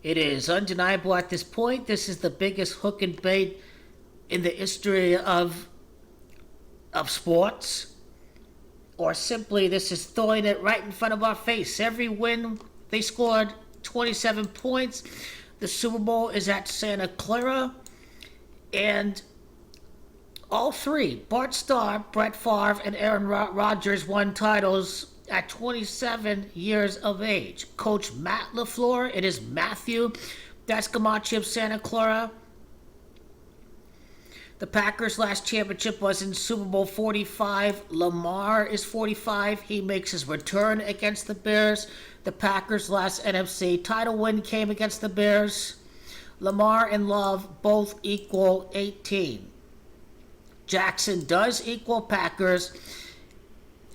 It is undeniable at this point. This is the biggest hook and bait in the history of sports. Or simply, this is throwing it right in front of our face. Every win, they scored 27 points. The Super Bowl is at Santa Clara. And all three, Bart Starr, Brett Favre, and Aaron Rodgers, won titles at 27 years of age. Coach Matt LaFleur, it is Matthew. That's Gamache of Santa Clara. The Packers' last championship was in Super Bowl 45. Lamar is 45. He makes his return against the Bears. The Packers' last NFC title win came against the Bears. Lamar and Love both equal 18. Jackson does equal Packers.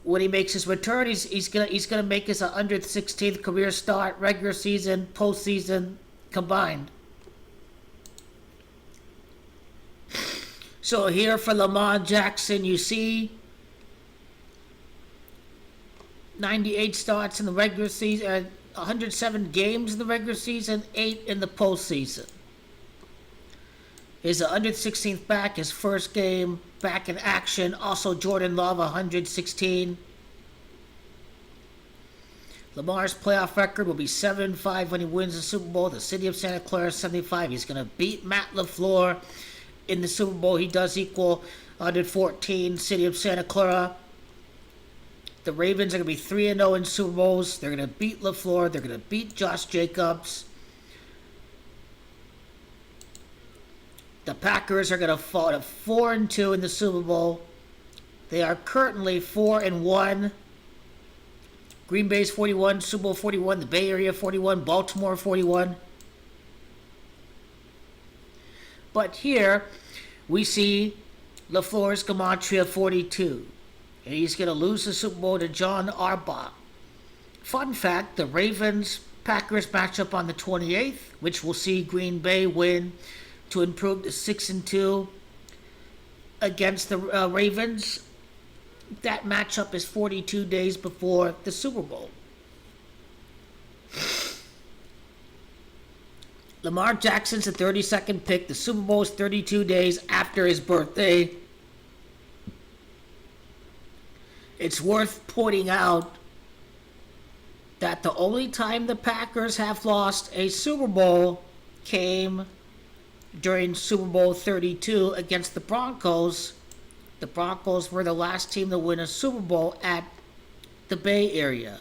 When he makes his return, he's gonna make his 116th career start, regular season, postseason combined. So here for Lamar Jackson, you see 98 starts in the regular season, 107 games in the regular season, 8 in the postseason. His 116th back, his first game back in action. Also Jordan Love, 116. Lamar's playoff record will be 7-5 when he wins the Super Bowl. The city of Santa Clara, 75. He's going to beat Matt LaFleur in the Super Bowl. He does equal 114, city of Santa Clara. The Ravens are going to be 3-0 in Super Bowls. They're going to beat LaFleur. They're going to beat Josh Jacobs. The Packers are going to fall to 4-2 in the Super Bowl. They are currently 4-1. Green Bay's 41, Super Bowl 41, the Bay Area 41, Baltimore 41. But here we see LaFleur's Gematria 42. And he's going to lose the Super Bowl to John Harbaugh. Fun fact, the Ravens-Packers matchup on the 28th, which will see Green Bay win to improve to 6-2 against the Ravens. That matchup is 42 days before the Super Bowl. Lamar Jackson's the 32nd pick. The Super Bowl is 32 days after his birthday. It's worth pointing out that the only time the Packers have lost a Super Bowl came during Super Bowl 32 against the Broncos. The Broncos were the last team to win a Super Bowl at the Bay Area.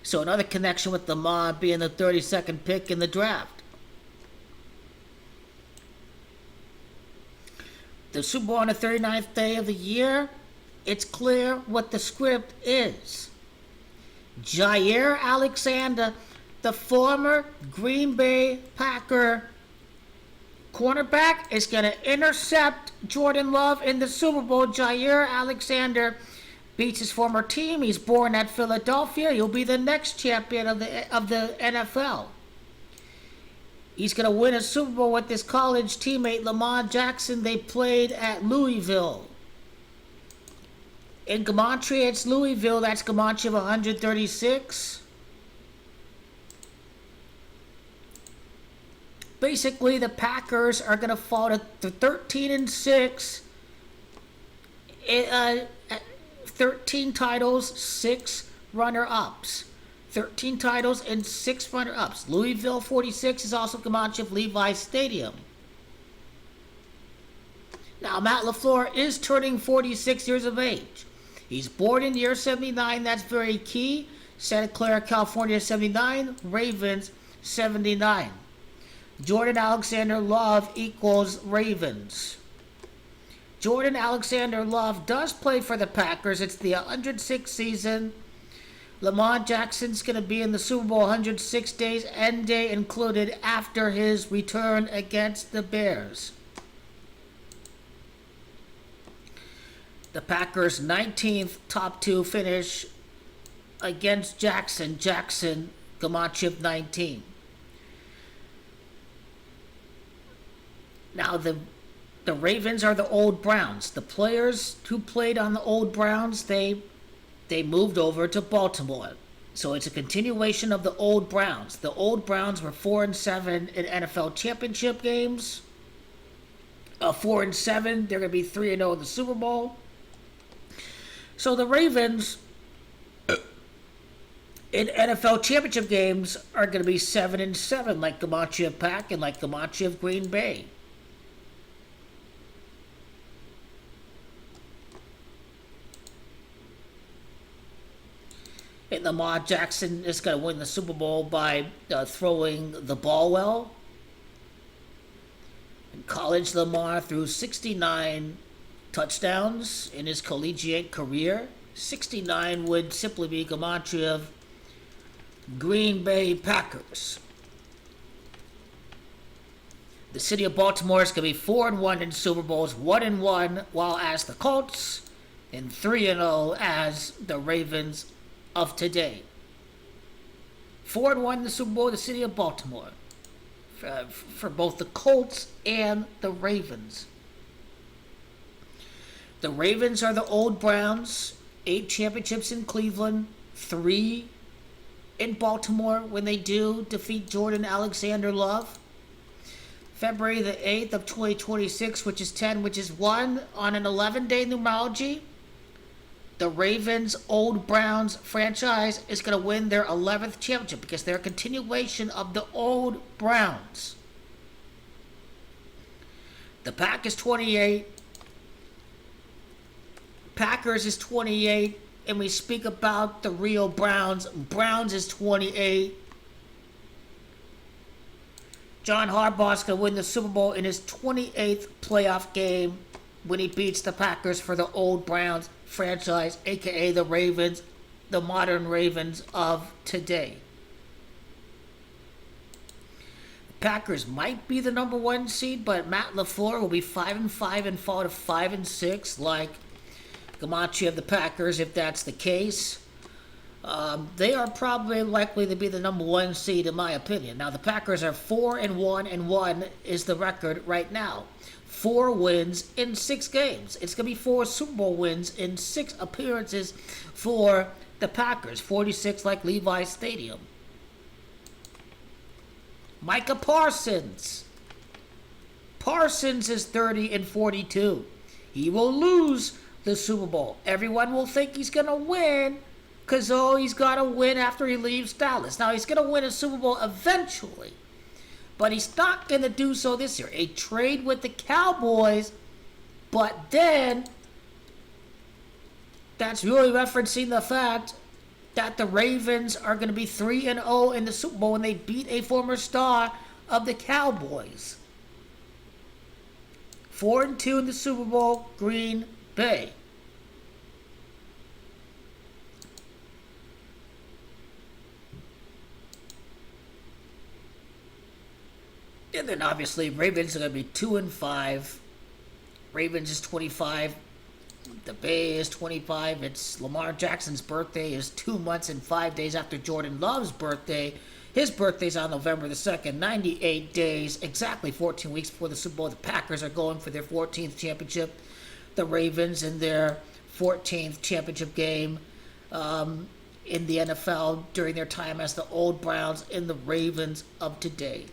So another connection with Lamar being the 32nd pick in the draft. The Super Bowl on the 39th day of the year, it's clear what the script is. Jaire Alexander, the former Green Bay Packer cornerback, is going to intercept Jordan Love in the Super Bowl. Jaire Alexander beats his former team. He's born at Philadelphia. He'll be the next champion of the NFL. He's going to win a Super Bowl with his college teammate Lamar Jackson. They played at Louisville. In Gematria, it's Louisville. That's Gematria of 136. Basically, the Packers are going to fall to 13-6. 13 titles, 6 runner-ups. 13 titles and 6 runner-ups. Louisville 46 is also Gematria of Levi Stadium. Now, Matt LaFleur is turning 46 years of age. He's born in the year 79. That's very key. Santa Clara, California, 79. Ravens, 79. Jordan Alexander Love equals Ravens. Jordan Alexander Love does play for the Packers. It's the 106th season. Lamar Jackson's going to be in the Super Bowl 106 days, end day included, after his return against the Bears. The Packers' 19th top 2 finish against Jackson. Jackson, Gematria 19. Now, the Ravens are the old Browns. The players who played on the old Browns, they moved over to Baltimore. So it's a continuation of the old Browns. The old Browns were 4-7 in NFL championship games. 4-7, they're going to be 3-0 in the Super Bowl. So the Ravens in NFL championship games are going to be 7-7, like Comanche of Pack and like Comanche of Green Bay. And Lamar Jackson is going to win the Super Bowl by throwing the ball well. In college, Lamar threw 69 touchdowns in his collegiate career. 69 would simply be Comanche of Green Bay Packers. The city of Baltimore is going to be 4-1 in Super Bowls, 1-1, while as the Colts, and 3-0 as the Ravens of today. 4-1 in the Super Bowl, the city of Baltimore, for both the Colts and the Ravens. The Ravens are the old Browns, 8 championships in Cleveland, 3 in Baltimore when they do defeat Jordan Alexander Love. February the 8th of 2026, which is 10, which is 1 on an 11-day numerology. The Ravens old Browns franchise is going to win their 11th championship because they're a continuation of the old Browns. The Pack is 28. Packers is 28. And we speak about the real Browns. Browns is 28. John Harbaugh's going to win the Super Bowl in his 28th playoff game when he beats the Packers for the old Browns franchise, a.k.a. the Ravens, the modern Ravens of today. The Packers might be the number 1 seed, but Matt LaFleur will be 5-5 and fall to 5-6, like Comanche of the Packers, if that's the case. They are probably likely to be the number 1 seed, in my opinion. Now, the Packers are 4-1, and 1 is the record right now. 4 wins in 6 games. It's going to be 4 Super Bowl wins in 6 appearances for the Packers. 46 like Levi's Stadium. Micah Parsons. Parsons is 30-42. He will lose the Super Bowl. Everyone will think he's going to win because, he's got to win after he leaves Dallas. Now, he's going to win a Super Bowl eventually. But he's not going to do so this year. A trade with the Cowboys, but then that's really referencing the fact that the Ravens are going to be 3-0 in the Super Bowl when they beat a former star of the Cowboys. 4-2 in the Super Bowl, Green Bay. And then obviously Ravens are going to be 2-5. Ravens is 25. The Bay is 25. It's Lamar Jackson's birthday is 2 months and 5 days after Jordan Love's birthday. His birthday's on November the 2nd. 98 days, exactly 14 weeks before the Super Bowl. The Packers are going for their 14th championship. The Ravens in their 14th championship game in the NFL during their time as the old Browns and the Ravens of today.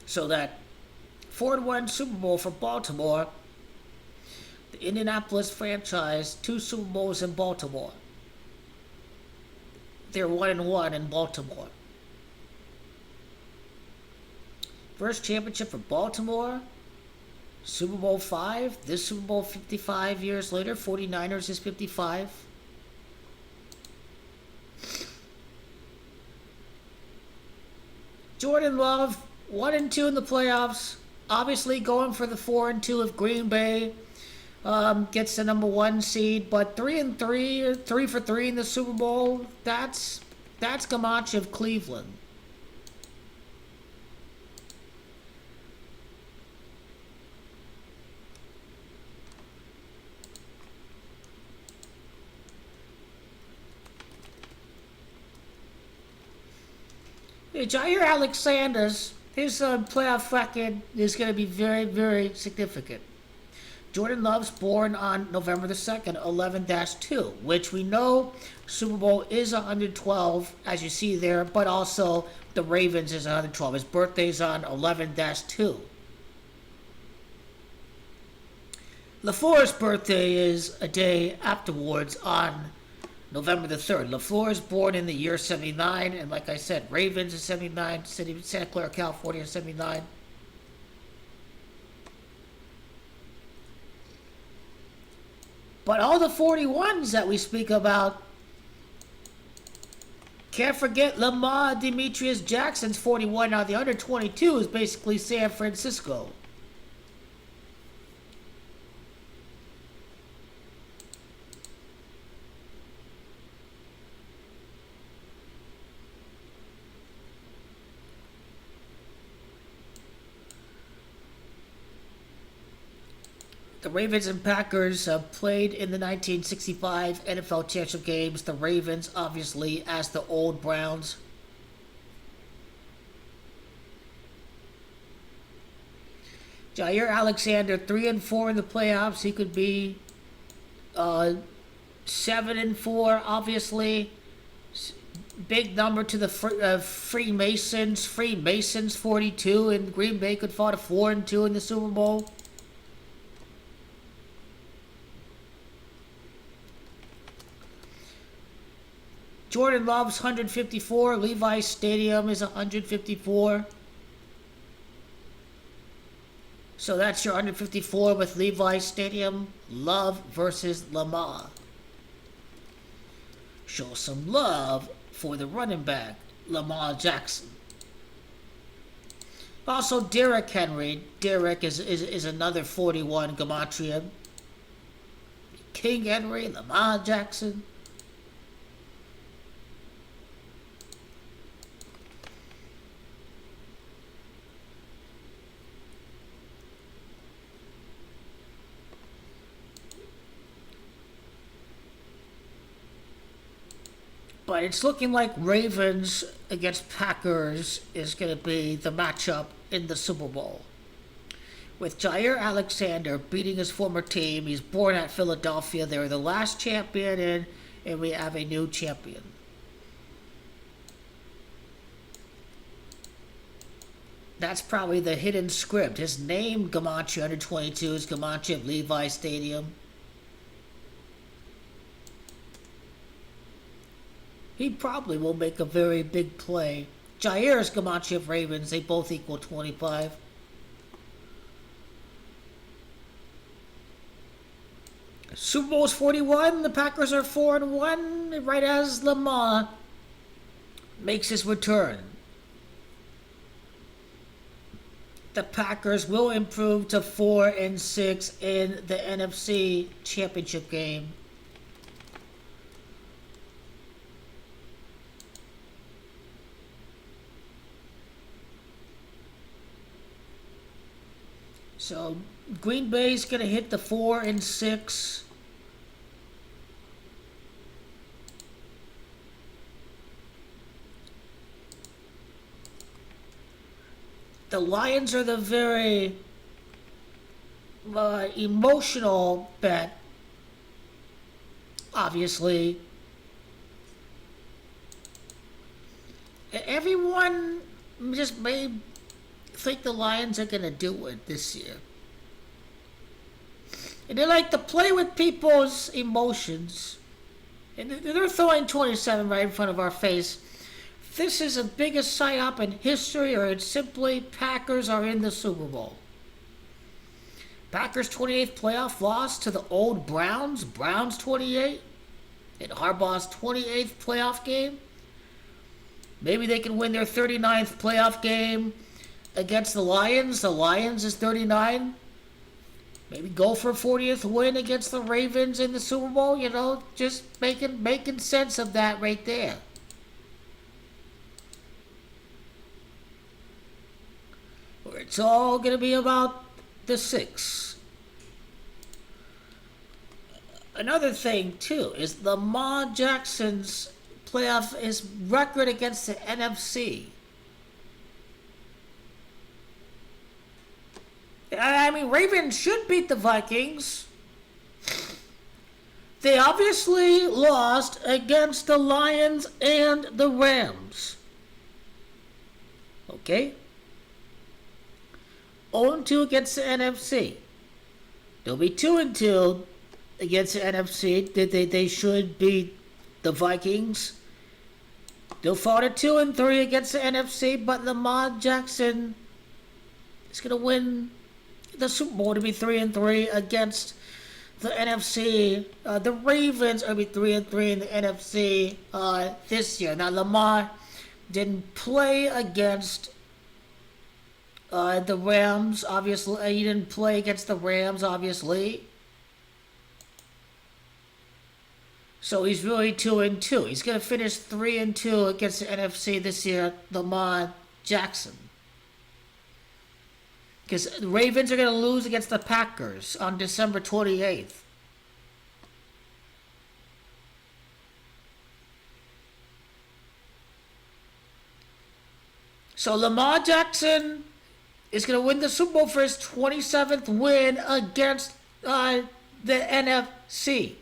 So that 4-1 Super Bowl for Baltimore, the Indianapolis franchise, 2 Super Bowls in Baltimore. They're 1-1 in Baltimore. First championship for Baltimore, Super Bowl 5. This Super Bowl 55 years later, 49ers is 55. Jordan Love, 1-2 in the playoffs. Obviously going for the 4-2 if Green Bay gets the number 1 seed. But 3-3, 3 for 3 in the Super Bowl. That's Comanche of Cleveland. Jaire Alexander's His playoff record is going to be very, very significant. Jordan Love's born on November the 2nd, 11-2, which we know Super Bowl is 112, as you see there, but also the Ravens is 112. His birthday's on 11-2. LaFleur's birthday is a day afterwards on November the 3rd. LaFleur is born in the year 79, and like I said, Ravens is 79, City Santa Clara, California is 79. But all the 41s that we speak about, can't forget Lamar Demetrius Jackson's 41. Now the under 22 is basically San Francisco. The Ravens and Packers played in the 1965 NFL Championship games. The Ravens, obviously, as the old Browns. Jaire Alexander, 3-4 in the playoffs. He could be 7-4, obviously. Big number to the Freemasons. Freemasons, 42, and Green Bay could fall to 4-2 in the Super Bowl. Jordan Love's 154. Levi's Stadium is 154. So that's your 154 with Levi's Stadium. Love versus Lamar. Show some love for the running back, Lamar Jackson. Also, Derrick Henry. Derrick is another 41 gematria. King Henry, Lamar Jackson. But it's looking like Ravens against Packers is going to be the matchup in the Super Bowl. With Jaire Alexander beating his former team, he's born at Philadelphia. They were the last champion, and we have a new champion. That's probably the hidden script. His name, Gematria 122, is Gematria of Levi Stadium. He probably will make a very big play. Jaire's Gematria of Ravens, they both equal 25. Super Bowl's 41, the Packers are 4-1, right as Lamar makes his return. The Packers will improve to 4-6 in the NFC Championship game. So Green Bay's going to hit the 4-6. The Lions are the very emotional bet, obviously. Everyone just may think the Lions are going to do it this year. And they like to play with people's emotions. And they're throwing 27 right in front of our face. This is the biggest psyop in history, or it's simply Packers are in the Super Bowl. Packers 28th playoff loss to the old Browns. Browns 28. In Harbaugh's 28th playoff game. Maybe they can win their 39th playoff game against the Lions. The Lions is 39. Maybe go for a 40th win against the Ravens in the Super Bowl. You know, just making sense of that right there. It's all going to be about the 6. Another thing, too, is Lamar Jackson's playoff, his record against the NFC. I mean, Ravens should beat the Vikings. They obviously lost against the Lions and the Rams. Okay? 0-2 against the NFC. They'll be 2-2 against the NFC. They should beat the Vikings. They'll fall to 2-3 against the NFC, but Lamar Jackson is going to win the Super Bowl to be 3-3 against the NFC. The Ravens are going to be 3-3 in the NFC this year. Now, Lamar didn't play against the Rams, obviously. He didn't play against the Rams, obviously. So he's really 2-2. He's going to finish 3-2 against the NFC this year, Lamar Jackson. Because the Ravens are going to lose against the Packers on December 28th. So Lamar Jackson is going to win the Super Bowl for his 27th win against the NFC.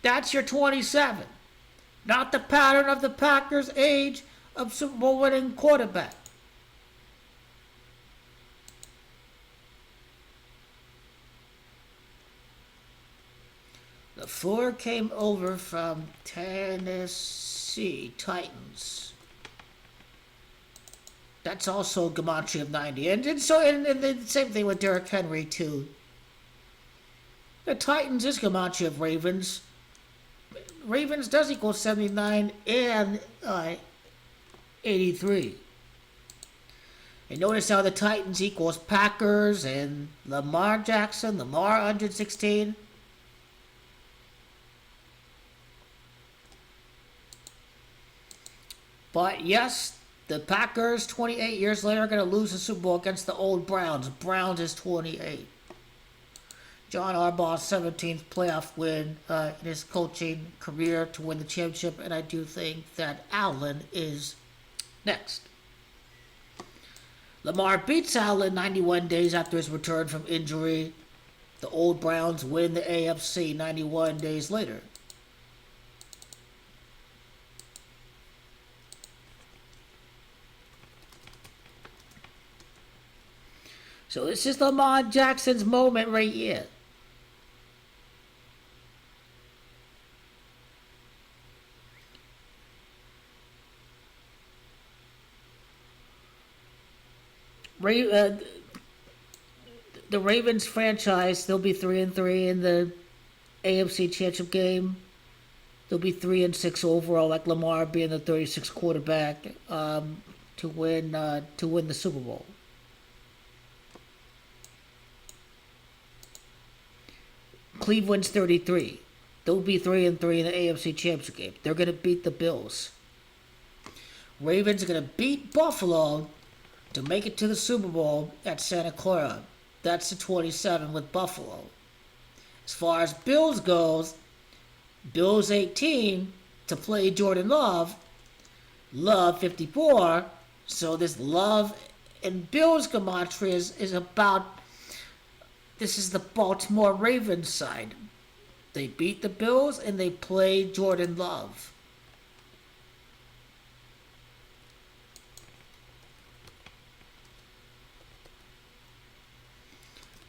That's your 27. Not the pattern of the Packers' age of Super Bowl winning quarterback. The four came over from Tennessee Titans. That's also gematria of 90. And the same thing with Derrick Henry, too. The Titans is gematria of Ravens. Ravens does equal 79 and 83. And notice how the Titans equals Packers and Lamar Jackson, Lamar 116. But yes, the Packers 28 years later are going to lose the Super Bowl against the old Browns. Browns is 28. John Harbaugh's 17th playoff win in his coaching career to win the championship, and I do think that Allen is next. Lamar beats Allen 91 days after his return from injury. The old Browns win the AFC 91 days later. So this is Lamar Jackson's moment right here. The Ravens franchise, they'll be 3-3 in the AFC Championship game. They'll be 3-6 overall, like Lamar being the 36th quarterback to win the Super Bowl. Cleveland's 33. They'll be 3-3 in the AFC Championship game. They're going to beat the Bills. Ravens are going to beat Buffalo to make it to the Super Bowl at Santa Clara. That's the 27 with Buffalo. As far as Bills goes, Bills 18 to play Jordan Love. Love 54. So this Love and Bills gematria is about... This is the Baltimore Ravens side. They beat the Bills and they play Jordan Love.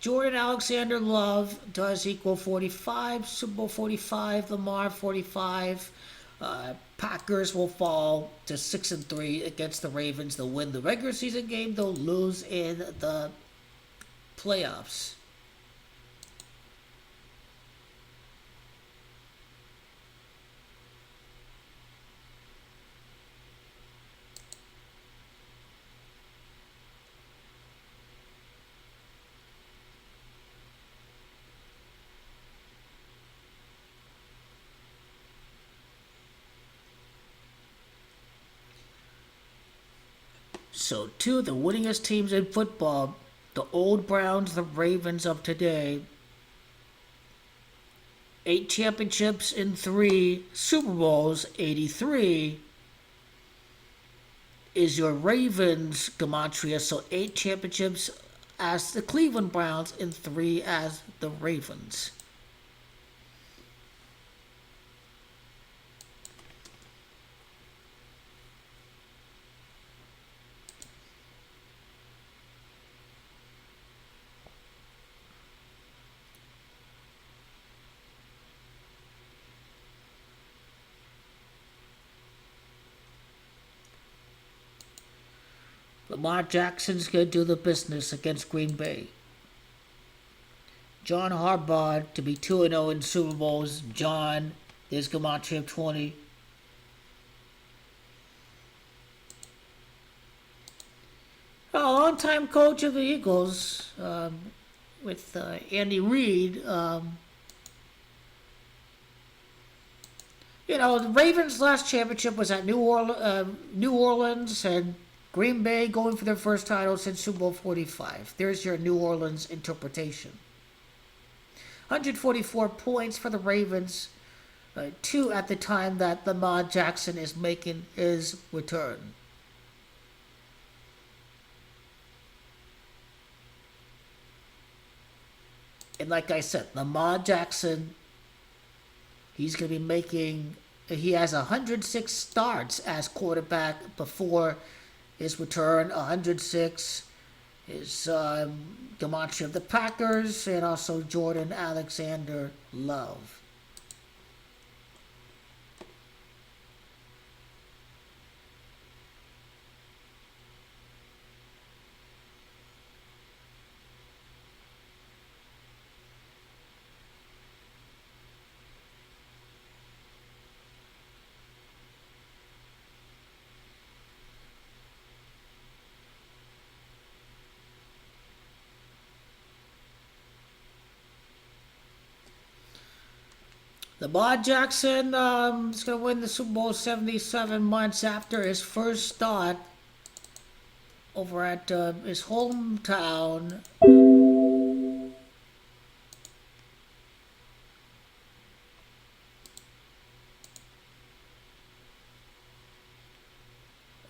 Jordan Alexander Love does equal 45. Super Bowl 45. Lamar 45. Packers will fall to 6-3 against the Ravens. They'll win the regular season game. They'll lose in the playoffs. So, two of the winningest teams in football, the old Browns, the Ravens of today. 8 championships in 3 Super Bowls, 83 is your Ravens gematria. So 8 championships as the Cleveland Browns and 3 as the Ravens. Lamar Jackson's going to do the business against Green Bay. John Harbaugh to be 2-0 in Super Bowls. John, there's Gematria 20. A long-time coach of the Eagles with Andy Reid. The Ravens' last championship was at New Orleans, and Green Bay going for their first title since Super Bowl 45. There's your New Orleans interpretation. 144 points for the Ravens, 2 at the time that Lamar Jackson is making his return. And like I said, Lamar Jackson, he has 106 starts as quarterback before his return. 106 is Gematria of the Packers and also Jordan Alexander Love. Lamar Jackson is going to win the Super Bowl 77 months after his first start over at his hometown.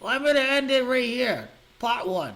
Well, I'm going to end it right here. Part 1.